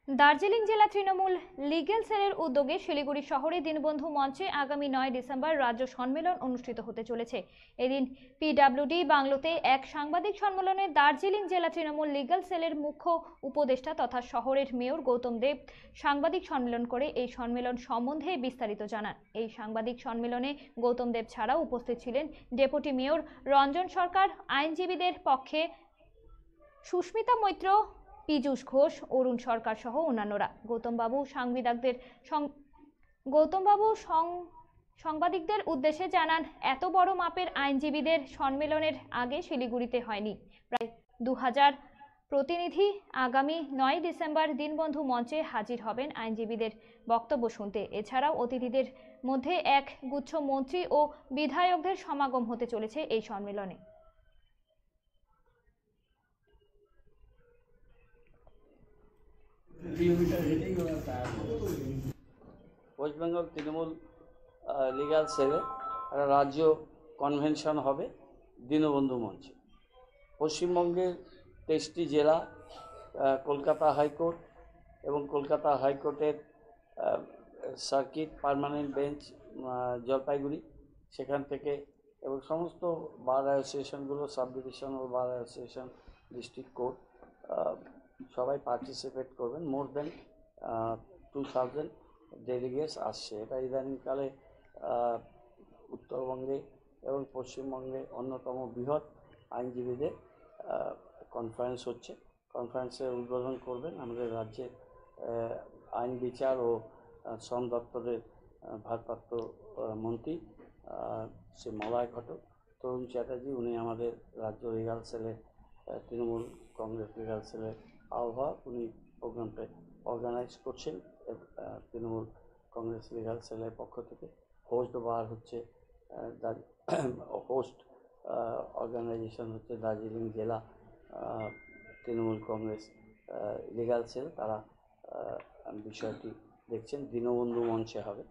দার্জিলিং জেলা তৃণমূল লিগ্যাল সেলের উদ্যোগে শিলিগুড়ি শহরে দীনবন্ধু মঞ্চে আগামী 9 ডিসেম্বর রাজ্য সম্মেলন অনুষ্ঠিত হতে চলেছে। এদিন পিডব্লিউডি বাংলোতে এক সাংবাদিক সম্মেলনে দার্জিলিং জেলা তৃণমূল লিগ্যাল সেলের মুখ্য উপদেষ্টা তথা শহরের মেয়র গৌতম দেব সাংবাদিক সম্মেলন করে এই সম্মেলন সম্বন্ধে বিস্তারিত জানান। এই সাংবাদিক সম্মেলনে গৌতম দেব ছাড়াও উপস্থিত ছিলেন ডেপুটি মেয়র রঞ্জন সরকার, আইনজীবীদের পক্ষে সুস্মিতা মৈত্র, পীযূষ ঘোষ, অরুণ সরকার সহ অন্যান্যরা। গৌতমবাবু সাংবাদিকদের উদ্দেশ্যে জানান, এত বড় মাপের আইনজীবীদের সম্মেলনের আগে শিলিগুড়িতে হয়নি। প্রায় 2000 প্রতিনিধি আগামী 9 ডিসেম্বর দীনবন্ধু মঞ্চে হাজির হবেন আইনজীবীদের বক্তব্য শুনতে। এছাড়াও অতিথিদের মধ্যে এক গুচ্ছ মন্ত্রী ও বিধায়কদের সমাগম হতে চলেছে এই সম্মেলনে। ওয়েস্ট বেঙ্গল তৃণমূল লিগ্যাল সেলে একটা রাজ্য কনভেনশন হবে দীনবন্ধু মঞ্চে। পশ্চিমবঙ্গের 23টি জেলা, কলকাতা হাইকোর্ট এবং কলকাতা হাইকোর্টের সার্কিট পার্মানেন্ট বেঞ্চ জলপাইগুড়ি, সেখান থেকে এবং সমস্ত বার অ্যাসোসিয়েশনগুলো, sub divisional bar association, district court, সবাই পার্টিসিপেট করবেন। মোর দেন 2000 ডেলিগেটস আসছে। এটা ইদানিংকালে উত্তরবঙ্গে এবং পশ্চিমবঙ্গে অন্যতম বৃহৎ আইনজীবীদের কনফারেন্স হচ্ছে। কনফারেন্সের উদ্বোধন করবেন আমাদের রাজ্যের আইন বিচার ও শ্রম দপ্তরের ভারপ্রাপ্ত মন্ত্রী শ্রী মলয় ঘটক। তরুণ চ্যাটার্জি, উনি আমাদের রাজ্য লিগ্যাল সেলের তৃণমূল কংগ্রেস লিগ্যাল সেলের আহ্বায়ক, উনি প্রোগ্রামটা অর্গানাইজ করছেন তৃণমূল কংগ্রেস লিগ্যাল সেলের পক্ষ থেকে। হোস্ট বার হচ্ছে হোস্ট অর্গানাইজেশন হচ্ছে দার্জিলিং জেলা তৃণমূল কংগ্রেস লিগ্যাল সেল। তারা বিষয়টি দেখছেন, দীনবন্ধু মঞ্চে হবে।